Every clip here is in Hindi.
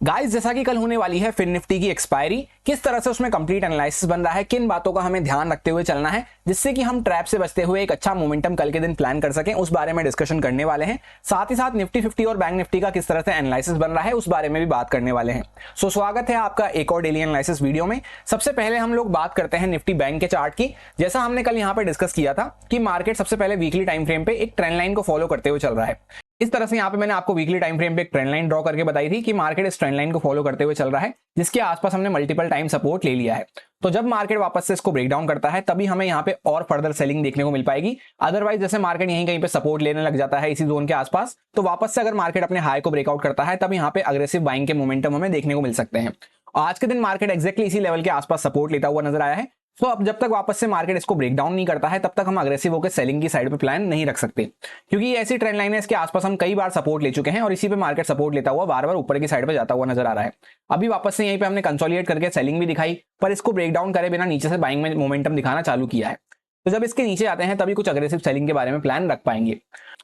गाइस, जैसा कि कल होने वाली है फिन निफ्टी की एक्सपायरी, किस तरह से उसमें कंप्लीट एनालिसिस बन रहा है, किन बातों का हमें ध्यान रखते हुए चलना है जिससे कि हम ट्रैप से बचते हुए एक अच्छा मोमेंटम कल के दिन प्लान कर सकें, उस बारे में डिस्कशन करने वाले हैं। साथ ही साथ निफ्टी 50 और बैंक निफ्टी का किस तरह से एनालिसिस बन रहा है उस बारे में भी बात करने वाले हैं। सो स्वागत है आपका एक और डेली एनालिसिस वीडियो में। सबसे पहले हम लोग बात करते हैं निफ्टी बैंक के चार्ट की। जैसा हमने कल यहाँ पे डिस्कस किया था कि मार्केट सबसे पहले वीकली टाइम फ्रेम पे एक ट्रेंड लाइन को फॉलो करते हुए चल रहा है। इस तरह से यहाँ पे मैंने आपको वीकली टाइम फ्रेम पे एक ट्रेंड लाइन ड्रॉ करके बताई थी कि मार्केट इस ट्रेंड लाइन को फॉलो करते हुए चल रहा है, जिसके आसपास हमने मल्टीपल टाइम सपोर्ट ले लिया है। तो जब मार्केट वापस से इसको ब्रेक डाउन करता है तभी हमें यहाँ पे और फर्दर सेलिंग देखने को मिल पाएगी। अदरवाइज जैसे मार्केट यहीं कहीं पे सपोर्ट लेने लग जाता है इसी जोन के आसपास, तो वापस से अगर मार्केट अपने हाई को ब्रेकआउट करता है तब यहाँ पे अग्रेसिव बाइंग के मोमेंटम हमें देखने को मिल सकते हैं। आज के दिन मार्केट एक्जैक्टली इसी लेवल के आसपास सपोर्ट लेता हुआ नजर आया है। तो अब जब तक वापस से मार्केट इसको ब्रेक डाउन नहीं करता है तब तक हम अग्रेसिव होकर सेलिंग की साइड पे प्लान नहीं रख सकते, क्योंकि ये ऐसी ट्रेंड लाइन है, इसके आसपास हम कई बार सपोर्ट ले चुके हैं और इसी पे मार्केट सपोर्ट लेता हुआ बार बार ऊपर की साइड पे जाता हुआ नजर आ रहा है। अभी वापस से यहीं पे हमने कंसोलिडेट करके सेलिंग भी दिखाई, पर इसको ब्रेक डाउन करे बिना नीचे से बाइंग में मोमेंटम दिखाना चालू किया है। तो जब इसके नीचे आते हैं तभी कुछ अग्रेसिव सेलिंग के बारे में प्लान रख पाएंगे।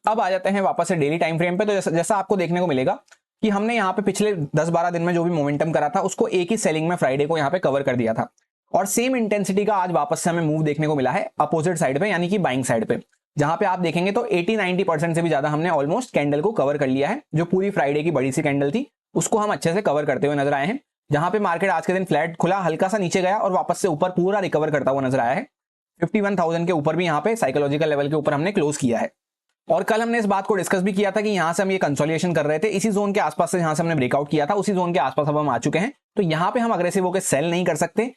अब आ जाते हैं वापस से डेली टाइम फ्रेम पे। तो जैसा आपको देखने को मिलेगा कि हमने यहाँ पे पिछले 10-12 दिन में जो भी मोमेंटम करा था उसको एक ही सेलिंग में फ्राइडे को यहाँ पे कवर कर दिया था, और सेम इंटेंसिटी का आज वापस से हमें मूव देखने को मिला है अपोजिट साइड पे, यानी कि बाइंग साइड पे, जहां पे आप देखेंगे तो 80-90% से भी ज्यादा हमने ऑलमोस्ट कैंडल को कवर कर लिया है। जो पूरी फ्राइडे की बड़ी सी कैंडल थी उसको हम अच्छे से कवर करते हुए नजर आए हैं। जहां पे मार्केट आज के दिन फ्लैट खुला, हल्का सा नीचे गया और वापस से ऊपर पूरा रिकवर करता हुआ नजर आया है। 51,000 के ऊपर भी यहाँ पे साइकोलॉजिकल लेवल के ऊपर हमने क्लोज किया है। और कल हमने इस बात को डिस्कस भी किया था कि यहां से हम ये कंसोलिडेशन कर रहे थे, इसी जोन के आसपास से जहां से हमने ब्रेकआउट किया था उसी जोन के आसपास अब हम आ चुके हैं। तो यहाँ पे हम अग्रेसिव होकर सेल नहीं कर सकते।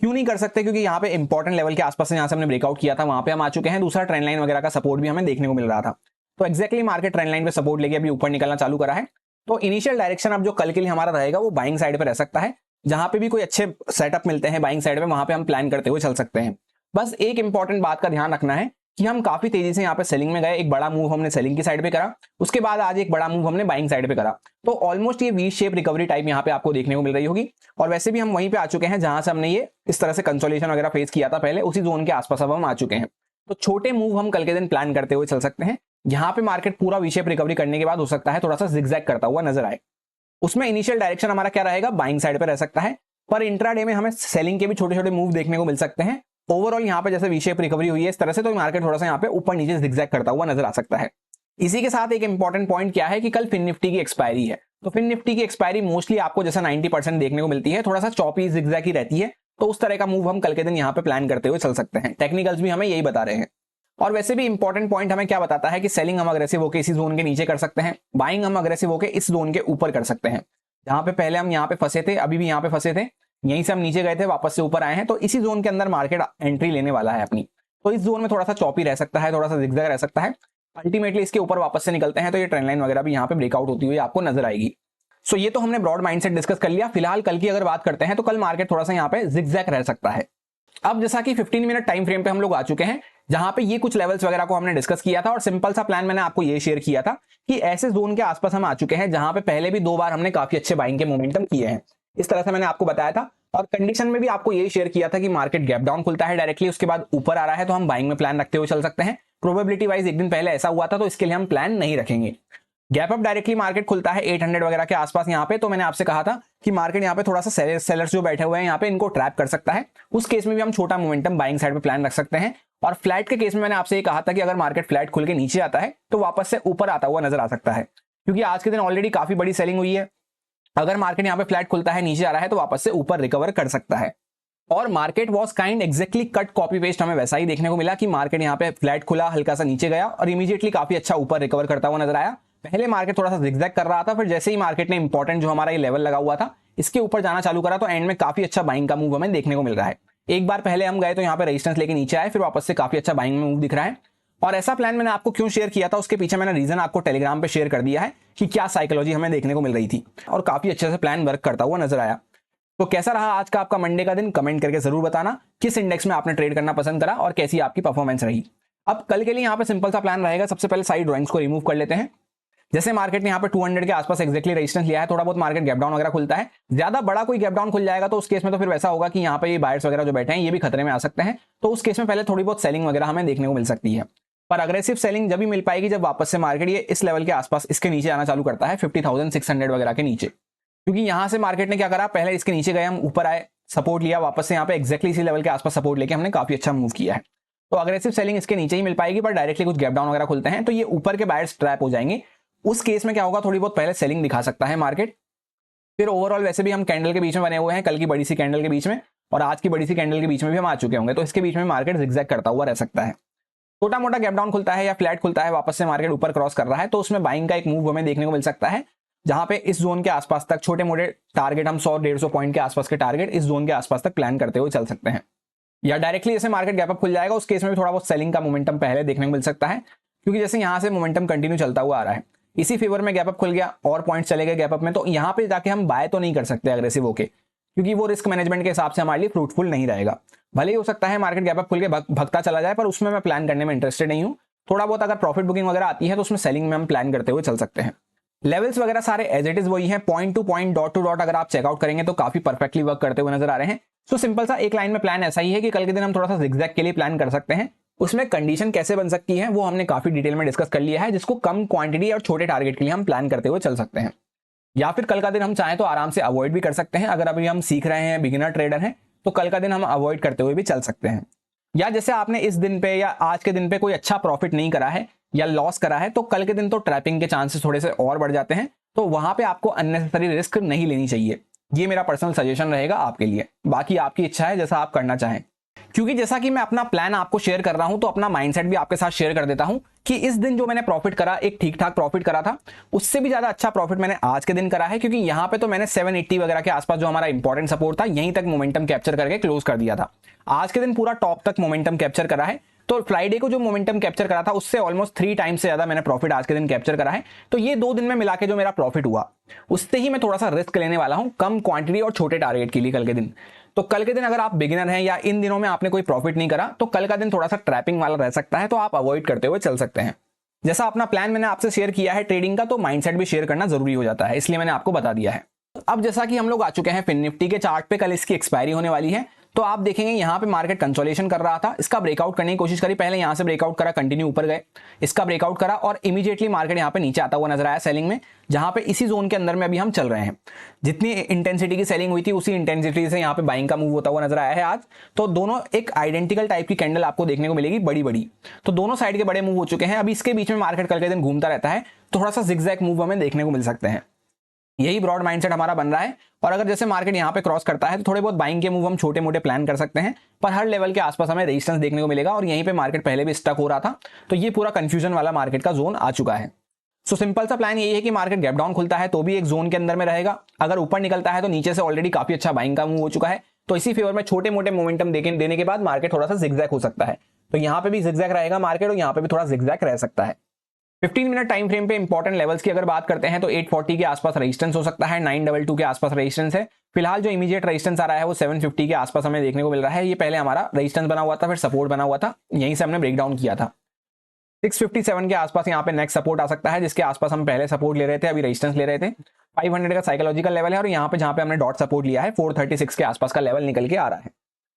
क्यों नहीं कर सकते? क्योंकि यहाँ पे इंपॉर्टेंट लेवल के आसपास से जहां से हमने ब्रेकआउट किया था वहां पे हम आ चुके हैं। दूसरा, ट्रेंड लाइन वगैरह का सपोर्ट भी हमें देखने को मिल रहा था। तो एक्जैक्टली मार्केट ट्रेंड लाइन पे सपोर्ट लेके अभी ऊपर निकलना चालू करा है। तो इनिशियल डायरेक्शन अब जो कल के लिए हमारा रहेगा वो बाइंग साइड पे रह सकता है। जहां पे भी कोई अच्छे सेटअप मिलते हैं बाइंग साइड पे वहां पे हम प्लान करते हुए चल सकते हैं। बस एक इंपॉर्टेंट बात का ध्यान रखना है कि हम काफी तेजी से यहाँ पे सेलिंग में गए। एक बड़ा मूव हमने सेलिंग की साइड पे करा, उसके बाद आज एक बड़ा मूव हमने बाइंग साइड पे करा। तो ऑलमोस्ट ये वी शेप रिकवरी टाइप यहाँ पे आपको देखने को मिल रही होगी। और वैसे भी हम वहीं पे आ चुके हैं जहां से हमने ये इस तरह से कंसोलिडेशन वगैरह फेस किया था पहले, उसी जोन के आसपास अब हम आ चुके हैं। तो छोटे मूव हम कल के दिन प्लान करते हुए चल सकते हैं। यहाँ पे मार्केट पूरा वी शेप रिकवरी करने के बाद हो सकता है थोड़ा सा जिगजैग करता हुआ नजर आए। उसमें इनिशियल डायरेक्शन हमारा क्या रहेगा? बाइंग साइड पे रह सकता है, पर इंट्राडे में हमें सेलिंग के भी छोटे छोटे मूव देखने को मिल सकते हैं। ओवरऑल यहाँ पे जैसे वी शेप रिकवरी हुई है इस तरह से, तो मार्केट थोड़ा सा यहाँ पे ऊपर नीचे जिगजैग करता हुआ नजर आ सकता है। इसी के साथ एक इंपॉर्टेंट पॉइंट क्या है कि कल फिन निफ्टी की एक्सपायरी है। तो फिन निफ्टी की एक्सपायरी मोस्टली आपको जैसा 90% देखने को मिलती है, थोड़ा सा चॉपी जिगजैग ही रहती है। तो उस तरह का मूव हम कल के दिन यहाँ पे प्लान करते हुए चल सकते हैं। टेक्निकल्स भी हमें यही बता रहे हैं। और वैसे भी इंपॉर्टेंट पॉइंट हमें क्या बताता है कि सेलिंग हम अग्रेसिव होकर इसी जोन के नीचे कर सकते हैं, बाइंग हम अग्रेसिव होकर इस जोन के ऊपर कर सकते हैं। जहां पे पहले हम यहाँ पे फंसे थे, अभी भी यहाँ पे फंसे थे, यहीं से हम नीचे गए थे, वापस से ऊपर आए हैं। तो इसी जोन के अंदर मार्केट एंट्री लेने वाला है अपनी। तो इस जोन में थोड़ा सा चॉपी रह सकता है, थोड़ा सा जिगजैग रह सकता है। अल्टीमेटली इसके ऊपर वापस से निकलते हैं तो ये ट्रेंड लाइन वगैरह भी यहाँ पे ब्रेकआउट होती हुई आपको नजर आएगी। सो ये तो हमने ब्रॉड माइंडसेट डिस्कस कर लिया। फिलहाल कल की अगर बात करते हैं तो कल मार्केट थोड़ा सा यहाँ पे जिगजैग रह सकता है। अब जैसा कि 15 मिनट टाइम फ्रेम पे हम लोग आ चुके हैं, जहां पे ये कुछ लेवल्स वगैरह को हमने डिस्कस किया था और सिंपल सा प्लान मैंने आपको ये शेयर किया था कि ऐसे जोन के आसपास हम आ चुके हैं जहां पे पहले भी 2 बार हमने काफी अच्छे बाइंग के मोमेंटम किए हैं। इस तरह से मैंने आपको बताया था और कंडीशन में भी आपको यही शेयर किया था कि मार्केट गैप डाउन खुलता है डायरेक्टली, उसके बाद ऊपर आ रहा है तो हम बाइंग में प्लान रखते हुए चल सकते हैं। प्रोबेबिलिटी वाइज एक दिन पहले ऐसा हुआ था तो इसके लिए हम प्लान नहीं रखेंगे। गैप अप डायरेक्टली मार्केट खुलता है 800 वगैरह के आसपास यहाँ पे, तो मैंने आपसे कहा था कि मार्केट यहाँ पे थोड़ा सा सेलर्स जो बैठे हुए हैं यहाँ पे इनको ट्रैप कर सकता है। उस केस में भी हम छोटा मोमेंटम बाइंग साइड पे प्लान रख सकते हैं। और फ्लैट के केस में मैंने आपसे ये कहा था कि अगर मार्केट फ्लैट खुल के नीचे आता है तो वापस से ऊपर आता हुआ नजर आ सकता है, क्योंकि आज के दिन ऑलरेडी काफी बड़ी सेलिंग हुई है। अगर मार्केट यहाँ पे फ्लैट खुलता है नीचे आ रहा है तो वापस से ऊपर रिकवर कर सकता है। और market was kind exactly cut copy paste हमें वैसा ही देखने को मिला कि मार्केट यहाँ पे फ्लैट खुला, हल्का सा नीचे गया और इमीडिएटली काफी अच्छा ऊपर रिकवर करता हुआ नजर आया। पहले मार्केट थोड़ा सा जिगजैग कर रहा था, फिर जैसे ही मार्केट ने इंपॉर्टेंट जो हमारा ये लेवल लगा हुआ था इसके ऊपर जाना चालू करा तो एंड में काफी अच्छा बाइंग का मूव हमें देखने को मिल रहा है। एक बार पहले हम गए तो यहाँ पे रेजिस्टेंस लेके नीचे आए, फिर वापस से काफी अच्छा बाइंग में मूव दिख रहा है। और ऐसा प्लान मैंने आपको क्यों शेयर किया था उसके पीछे मैंने रीजन आपको टेलीग्राम पे शेयर कर दिया है कि क्या साइकोलॉजी हमें देखने को मिल रही थी, और काफी अच्छे से प्लान वर्क करता हुआ नजर आया। तो कैसा रहा आज का आपका मंडे का दिन? कमेंट करके जरूर बताना किस इंडेक्स में आपने ट्रेड करना पसंद करा और कैसी आपकी परफॉर्मेंस रही। अब कल के लिए यहाँ पे सिंपल सा प्लान रहेगा। सबसे पहले साइड ड्रॉइंग्स को रिमूव कर लेते हैं। जैसे मार्केट ने यहाँ पे 200 के आसपास एक्जैक्टली रेजिस्टेंस लिया है, थोड़ा बहुत मार्केट गैप डाउन वगैरह खुलता है, ज्यादा बड़ा कोई गैप डाउन खुल जाएगा तो उस केस में तो फिर वैसा होगा कि यहाँ पे ये बायर्स वगैरह जो बैठे हैं ये भी खतरे में आ सकते हैं। तो उस केस में पहले थोड़ी बहुत सेलिंग वगैरह हमें देखने को मिल सकती है, पर अग्रेसिव सेलिंग जब भी मिल पाएगी जब वापस से मार्केट ये इस लेवल के आसपास इसके नीचे आना चालू करता है 50,600 वगैरह के नीचे। क्योंकि यहां से मार्केट ने क्या करा, पहले इसके नीचे गए, हम ऊपर आए, सपोर्ट लिया, वापस से यहाँ पे एक्जैक्टली इसी लेवल के आसपास सपोर्ट लेके हमने काफी अच्छा मूव किया है। तो अग्रेसिव सेलिंग इसके नीचे ही मिल पाएगी, पर डायरेक्टली कुछ गैप डाउन वगैरह खुलते हैं तो ये ऊपर के बायर्स ट्रैप हो जाएंगे। उस केस में क्या होगा, थोड़ी बहुत पहले सेलिंग दिखा सकता है मार्केट, फिर ओवरऑल वैसे भी हम कैंडल के बीच में बने हुए हैं, कल की बड़ी सी कैंडल के बीच में और आज की बड़ी सी कैंडल के बीच में भी हम आ चुके होंगे, तो इसके बीच में मार्केट जिगजैग करता हुआ रह सकता है। छोटा मोटा गैप डाउन खुलता है या फ्लैट खुलता है, वापस से मार्केट ऊपर क्रॉस कर रहा है, तो उसमें बाइंग का एक मूव हमें देखने को मिल सकता है, जहां पे इस जोन के आसपास तक छोटे मोटे टारगेट, हम 100-150 पॉइंट के आसपास के टारगेट इस जोन के आसपास तक प्लान करते हुए चल सकते हैं। या डायरेक्टली जैसे मार्केट गैप अप खुल जाएगा, उस केस में भी थोड़ा बहुत सेलिंग का मोमेंटम पहले देखने को मिल सकता है, क्योंकि जैसे यहां से मोमेंटम कंटिन्यू चलता हुआ आ रहा है, इसी फेवर में गैप अप खुल गया और पॉइंट चले गए गैप अप में, तो यहां पे जाके हम बाय तो नहीं कर सकते अग्रेसिव होके, क्योंकि वो रिस्क मैनेजमेंट के हिसाब से हमारे लिए फ्रूटफुल नहीं रहेगा। भले ही हो सकता है मार्केट गैप अप खुल के भगता चला जाए, पर उसमें मैं प्लान करने में इंटरेस्टेड नहीं हूं। थोड़ा बहुत अगर प्रॉफिट बुकिंग वगैरह आती है तो उसमें सेलिंग में हम प्लान करते हुए चल सकते हैं। लेवल्स वगैरह सारे एज इट इज वही है, point two point, dot to dot अगर आप चेकआउट करेंगे तो काफी परफेक्टली वर्क करते हुए नजर आ रहे हैं। सो सिंपल सा एक लाइन में प्लान ऐसा ही है कि कल के दिन हम थोड़ा सा जिगजैग के लिए प्लान कर सकते हैं। उसमें कंडीशन कैसे बन सकती है वो हमने काफी डिटेल में डिस्कस कर लिया है, जिसको कम क्वांटिटी और छोटे टारगेट के लिए हम प्लान करते हुए चल सकते हैं। या फिर कल का दिन हम चाहें तो आराम से अवॉइड भी कर सकते हैं, अगर अभी हम सीख रहे हैं, बिगिनर ट्रेडर हैं, तो कल का दिन हम अवॉइड करते हुए भी चल सकते हैं। या जैसे आपने इस दिन पे या आज के दिन पे कोई अच्छा प्रॉफिट नहीं करा है या लॉस करा है, तो कल के दिन तो ट्रैपिंग के चांसेस थोड़े से और बढ़ जाते हैं, तो वहां पे आपको अननेसेसरी रिस्क नहीं लेनी चाहिए। ये मेरा पर्सनल सजेशन रहेगा आपके लिए, बाकी आपकी इच्छा है जैसा आप करना चाहें। क्योंकि जैसा कि मैं अपना प्लान आपको शेयर कर रहा हूं, तो अपना माइंडसेट भी आपके साथ शेयर कर देता हूं कि इस दिन जो मैंने प्रॉफिट करा, एक ठीक ठाक प्रॉफिट करा था, उससे भी ज्यादा अच्छा प्रॉफिट मैंने आज के दिन करा है, क्योंकि यहां पे तो मैंने 780 वगैरह के आसपास जो हमारा इंपॉर्टेंट सपोर्ट था, यहीं तक मोमेंटम कैप्चर करके क्लोज कर दिया था। आज के दिन पूरा टॉप तक मोमेंटम कैप्चर करा है, तो फ्राइडे को जो मोमेंटम कैप्चर करा था उससे ऑलमोस्ट 3 टाइम्स से ज्यादा मैंने प्रॉफिट आज के दिन कैप्चर करा है। तो ये 2 दिन में मिला के जो मेरा प्रॉफिट हुआ, उससे ही मैं थोड़ा सा रिस्क लेने वाला हूं, कम क्वांटिटी और छोटे टारगेट के लिए कल के दिन। तो कल के दिन अगर आप बिगिनर हैं या इन दिनों में आपने कोई प्रॉफिट नहीं करा, तो कल का दिन थोड़ा सा ट्रैपिंग वाला रह सकता है, तो आप अवॉइड करते हुए चल सकते हैं। जैसा अपना प्लान मैंने आपसे शेयर किया है ट्रेडिंग का, तो माइंडसेट भी शेयर करना जरूरी हो जाता है, इसलिए मैंने आपको बता दिया है। अब जैसा कि हम लोग आ चुके हैं फिन निफ्टी के चार्ट पे, कल इसकी एक्सपायरी होने वाली है, तो आप देखेंगे यहाँ पे मार्केट कंसोलिडेशन कर रहा था, इसका ब्रेकआउट करने की कोशिश करी, पहले यहाँ से ब्रेकआउट करा, कंटिन्यू ऊपर गए, इसका ब्रेकआउट करा और इमीडिएटली मार्केट यहाँ पे नीचे आता हुआ नजर आया सेलिंग में, जहां पे इसी जोन के अंदर में अभी हम चल रहे हैं। जितनी इंटेंसिटी की सेलिंग हुई थी उसी इंटेंसिटी से यहाँ पे बाइंग का मूव होता हुआ नजर आया है आज। तो दोनों एक आइडेंटिकल टाइप की कैंडल आपको देखने को मिलेगी, बड़ी बड़ी, तो दोनों साइड के बड़े मूव हो चुके हैं। अभी इसके बीच में मार्केट कल के दिन घूमता रहता है, थोड़ा सा जिगजैग मूव हमें देखने को मिल सकते हैं। यही ब्रॉड माइंडसेट हमारा बन रहा है, और अगर जैसे मार्केट यहाँ पे क्रॉस करता है तो थोड़े बहुत बाइंग के मूव हम छोटे मोटे प्लान कर सकते हैं, पर हर लेवल के आसपास हमें रेजिस्टेंस देखने को मिलेगा, और यहीं पे मार्केट पहले भी स्टक हो रहा था, तो ये पूरा कंफ्यूजन वाला मार्केट का जोन आ चुका है। सो सिंपल सा प्लान यही है कि मार्केट गैप डाउन खुलता है तो भी एक जोन के अंदर में रहेगा, अगर ऊपर निकलता है तो नीचे से ऑलरेडी काफी अच्छा बाइंग का मूव हो चुका है, तो इसी फेवर में छोटे मोटे मोमेंटम देने के बाद मार्केट थोड़ा सा जिगजैग हो सकता है। तो यहाँ पे भी जिगजैग रहेगा मार्केट, और यहाँ पे भी थोड़ा जिगजैग रह सकता है। 15 मिनट टाइम फ्रेम पे इंपॉर्टेंट लेवल्स की अगर बात करते हैं तो 840 के आसपास रेजिस्टेंस हो सकता है, 922 के आसपास रेजिस्टेंस है। फिलहाल जो इमीडिएट रेजिस्टेंस आ रहा है वो 750 के आसपास हमें देखने को मिल रहा है। ये पहले हमारा रेजिस्टेंस बना हुआ था, फिर सपोर्ट बना हुआ था, यहीं से हमने ब्रेकडाउन किया था। 657 के आसपास यहाँ पे नेक्स्ट सपोर्ट आ सकता है, जिसके आसपास हम पहले सपोर्ट ले रहे थे, अभी रेजिस्टेंस ले रहे थे। 500 का साइकोलॉजिकल लेवल है, और यहाँ पे जहाँ पे हमने डॉट सपोर्ट लिया है 436 के आसपास का लेवल निकल के आ रहा है।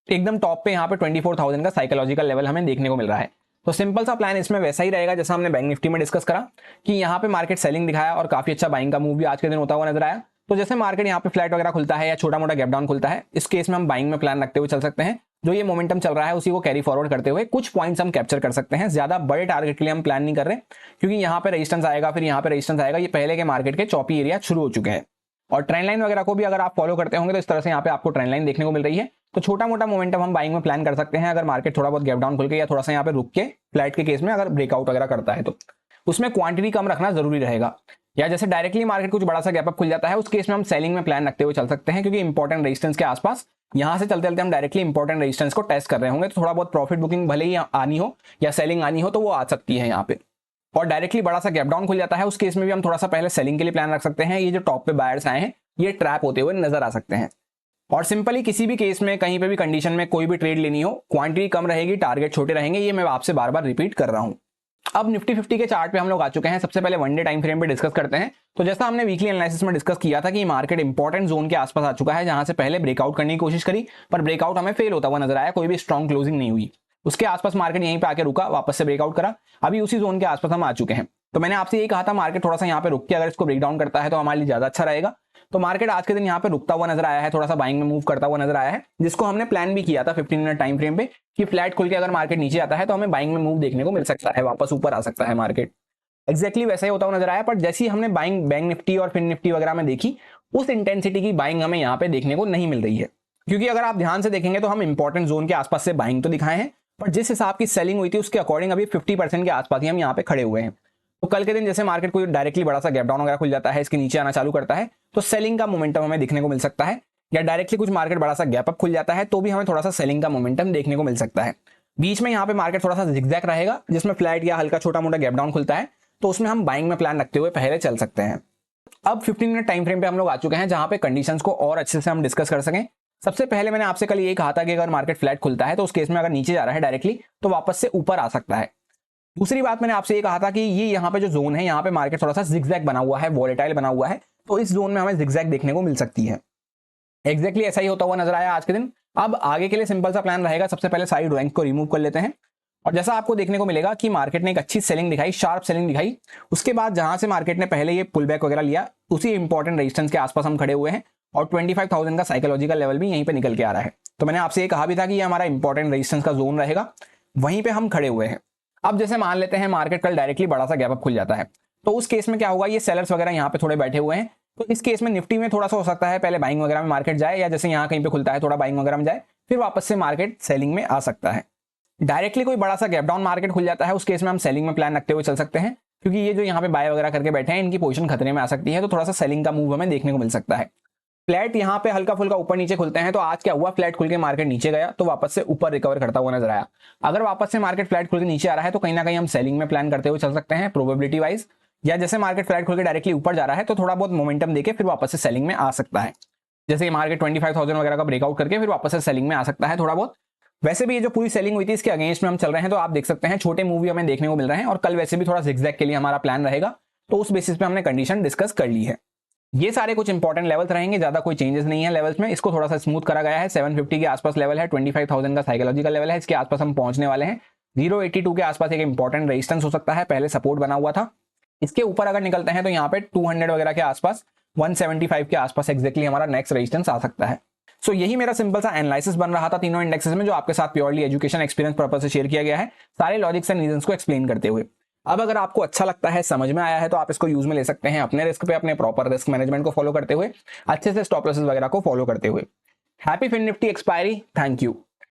एकदम टॉप पे यहाँ पे 24,000 का साइकोलॉजिकल लेवल हमें देखने को मिल रहा है। तो सिंपल सा प्लान इसमें वैसा ही रहेगा जैसा हमने बैंक निफ्टी में डिस्कस करा, कि यहाँ पे मार्केट सेलिंग दिखाया और काफी अच्छा बाइंग का मूव भी आज के दिन होता हुआ नजर आया। तो जैसे मार्केट यहाँ पे फ्लैट वगैरह खुलता है या छोटा मोटा गैप डाउन खुलता है, इस केस में हम बाइंग में प्लान रखते हुए चल सकते हैं। जो ये मोमेंटम चल रहा है उसी को कैरी फॉरवर्ड करते हुए कुछ पॉइंट्स हम कैप्चर कर सकते हैं, ज्यादा बड़े टारगेट के लिए हम प्लान नहीं कर रहे, क्योंकि यहाँ पे रेजिस्टेंस आएगा, फिर यहाँ पे रेजिस्टेंस आएगा, ये पहले के मार्केट के चौपी एरिया शुरू हो चुके हैं। और ट्रेंड लाइन वगैरह को भी अगर आप फॉलो करते होंगे तो इस तरह से यहाँ पे आपको ट्रेंड लाइन देखने को मिल रही है। तो छोटा मोटा मोमेंटम हम बाइंग में प्लान कर सकते हैं, अगर मार्केट थोड़ा बहुत गैप डाउन खुल के या थोड़ा सा यहाँ पे रुक के फ्लैट के केस में अगर ब्रेकआउट वगैरह करता है, तो उसमें क्वांटिटी कम रखना जरूरी रहेगा। या जैसे डायरेक्टली मार्केट कुछ बड़ा सा गैप अप खुल जाता है, उस केस में हम सेलिंग में प्लान रखते हुए चल सकते हैं, क्योंकि इंपॉर्टेंट रेजिस्टेंस के आसपास यहां से चलते चलते हम डायरेक्टली इंपॉर्टेंट रेजिस्टेंस को टेस्ट कर रहे होंगे, तो थोड़ा बहुत प्रॉफिट बुकिंग भले ही आनी हो या सेलिंग आनी हो तो वो आ सकती है यहाँ पे। और डायरेक्टली बड़ा सा गैप डाउन खुल जाता है, उस केस में भी हम थोड़ा सा पहले सेलिंग के लिए प्लान रख सकते हैं। ये जो टॉप पे बायर्स आए हैं ये ट्रैप होते हुए नजर आ सकते हैं। और सिंपली किसी भी केस में कहीं पे भी कंडीशन में कोई भी ट्रेड लेनी हो, क्वांटिटी कम रहेगी, टारगेट छोटे रहेंगे, ये मैं आपसे बार बार रिपीट कर रहा हूं। अब निफ्टी 50 के चार्ट पे हम लोग आ चुके हैं। सबसे पहले वन डे टाइम फ्रेम पे डिस्कस करते हैं। तो जैसा हमने वीकली एनालिसिस में डिस्कस किया था कि मार्केट इंपॉर्टेंट जोन के आसपास आ चुका है, जहां से पहले ब्रेकआउट करने की कोशिश करी, पर ब्रेकआउट हमें फेल होता हुआ नजर आया, कोई भी स्ट्रॉन्ग क्लोजिंग नहीं हुई। उसके आसपास मार्केट यहीं पे आके रुका, वापस से ब्रेकआउट करा, अभी उसी जोन के आसपास हम आ चुके हैं। तो मैंने आपसे यही कहा था मार्केट थोड़ा सा यहाँ पे रुक के अगर इसको ब्रेक डाउन करता है तो हमारे लिए ज्यादा अच्छा रहेगा। तो मार्केट आज के दिन यहाँ पे रुकता हुआ नजर आया है, थोड़ा सा बाइंग में मूव करता हुआ नजर आया है, जिसको हमने प्लान भी किया था 15 मिनट टाइम फ्रेम पे कि फ्लैट खुल के अगर मार्केट नीचे आता है तो हमें बाइंग में मूव देखने को मिल सकता है, वापस ऊपर आ सकता है मार्केट। एक्जैक्टली वैसा ही होता हुआ नजर आया, पर जैसे ही हमने बाइंग बैंक निफ्टी और फिन निफ्टी वगैरह में देखी, उस इंटेंसिटी की बाइंग हमें यहाँ पे देखने को नहीं मिल रही है। क्योंकि अगर आप ध्यान से देखेंगे तो हम इंपॉर्टेंट जोन के आसपास से बाइंग तो दिखाए हैं, पर जिस हिसाब की सेलिंग हुई थी उसके अकॉर्डिंग अभी 50% के आसपास ही हम यहाँ पे खड़े हुए हैं। तो कल के दिन जैसे मार्केट कोई डायरेक्टली बड़ा सा गैप डाउन वगैरह खुल जाता है, इसके नीचे आना चालू करता है, तो सेलिंग का मोमेंटम हमें देखने को मिल सकता है, या डायरेक्टली कुछ मार्केट बड़ा सा गैप अप खुल जाता है तो भी हमें थोड़ा सा सेलिंग का मोमेंटम देखने को मिल सकता है। बीच में यहाँ पे मार्केट थोड़ा सा जिगजैग रहेगा, जिसमें फ्लैट या हल्का छोटा मोटा गैप डाउन खुलता है, तो उसमें हम बाइंग में प्लान रखते हुए पहले चल सकते हैं। अब 15 मिनट टाइम फ्रेम पे हम लोग आ चुके हैं जहां पे कंडीशंस को और अच्छे से हम डिस्कस कर सकें। सबसे पहले मैंने आपसे कल ये कहा था कि अगर मार्केट फ्लैट खुलता है तो उस केस में अगर नीचे जा रहा है डायरेक्टली तो वापस से ऊपर आ सकता है। दूसरी बात मैंने आपसे ये कहा था कि ये यहाँ पे जो जोन है, यहाँ पे मार्केट थोड़ा सा जिगजैग बना हुआ है, वॉलेटाइल बना हुआ है, तो इस जोन में हमें जिगजैग देखने को मिल सकती है। एक्जैक्टली ऐसा ही होता हुआ नजर आया आज के दिन। अब आगे के लिए सिंपल सा प्लान रहेगा, सबसे पहले सारी ड्राइंग को रिमूव कर लेते हैं, और जैसा आपको देखने को मिलेगा कि मार्केट ने एक अच्छी सेलिंग दिखाई, शार्प सेलिंग दिखाई। उसके बाद जहां से मार्केट ने पहले ये पुल बैक वगैरह लिया, उसी इंपॉर्टेंट रेजिस्टेंस के आसपास हम खड़े हुए हैं, और 25,000 का साइकोलॉजिकल लेवल भी यहीं पे निकल के आ रहा है। तो मैंने आपसे ये कहा भी था कि ये हमारा इंपॉर्टेंट रेजिस्टेंस का जोन रहेगा, वहीं पे हम खड़े हुए हैं। अब जैसे मान लेते हैं मार्केट कल डायरेक्टली बड़ा सा गैप अप खुल जाता है, तो उस केस में क्या होगा, ये सेलर्स वगैरह यहाँ पे थोड़े बैठे हुए हैं, तो इस केस में निफ्टी में थोड़ा सा हो सकता है पहले बाइंग वगैरह में मार्केट जाए, या जैसे यहाँ कहीं पे खुलता है थोड़ा बाइंग वगैरह में जाए, फिर वापस से मार्केट सेलिंग में आ सकता है। डायरेक्टली कोई बड़ा सा गैप डाउन मार्केट खुल जाता है, उस केस में हम सेलिंग में प्लान रखते हुए चल सकते हैं, क्योंकि ये जो यहाँ पे बाय वगैरह करके बैठे हैं इनकी पोजीशन खतरे में आ सकती है, तो थोड़ा सा सेलिंग का मूव हमें देखने को मिल सकता है। फ्लैट यहाँ पे हल्का फुल्का ऊपर नीचे खुलते हैं, तो आज क्या हुआ, फ्लैट खुल के मार्केट नीचे गया तो वापस से ऊपर रिकवर करता हुआ नजर आया। अगर वापस से मार्केट फ्लैट खुल के नीचे आ रहा है तो कहीं ना कहीं हम सेलिंग में प्लान करते हुए चल सकते हैं प्रोबेबिलिटी वाइज, या जैसे मार्केट फ्लैट खुल के डायरेक्टली ऊपर जा रहा है तो थोड़ा बहुत मोमेंटम देके फिर वापस से सेलिंग में आ सकता है। जैसे मार्केट 25,000 वगैरह का ब्रेकआउट करके फिर वापस से सेलिंग में आ सकता है थोड़ा बहुत। वैसे भी ये जो पूरी सेलिंग हुई थी इसके अगेंस्ट में हम चल रहे हैं, तो आप देख सकते हैं छोटे मूव हमें देखने को मिल रहे हैं, और कल वैसे भी थोड़ा जिगजैग के लिए हमारा प्लान रहेगा, तो उस बेसिस पे हमने कंडीशन डिस्कस कर ली है। ये सारे कुछ इंपॉर्टेंट लेवल्स रहेंगे, ज्यादा कोई चेंजेस नहीं है लेवल्स में, इसको थोड़ा सा स्मूथ करा गया है। 750 के आसपास लेवल है, 25,000 का साइकोलॉजिकल लेवल है, इसके आसपास हम पहुंचने वाले हैं। 082 के आसपास एक इंपॉर्टेंट रेजिस्टेंस हो सकता है, पहले सपोर्ट बना हुआ था, इसके ऊपर अगर निकलते हैं तो यहाँ पे 200 वगैरह के आसपास, 175 के आसपास एक्जैक्टली हमारा नेक्स्ट रेजिस्टेंस आ सकता है। सो यही मेरा सिंपल सा एनालिसिस बन रहा था तीनों इंडेक्सेस में, जो आपके साथ प्योरली एजुकेशन एक्सपीरियंस पर्पस से शेयर किया गया है, सारे लॉजिक्स एंड रीजंस को एक्सप्लेन करते हुए। अब अगर आपको अच्छा लगता है, समझ में आया है, तो आप इसको यूज में ले सकते हैं अपने रिस्क पे, अपने प्रॉपर रिस्क मैनेजमेंट को फॉलो करते हुए, अच्छे से स्टॉप लॉसेस वगैरह को फॉलो करते हुए। Happy fin nifty expiry, thank you.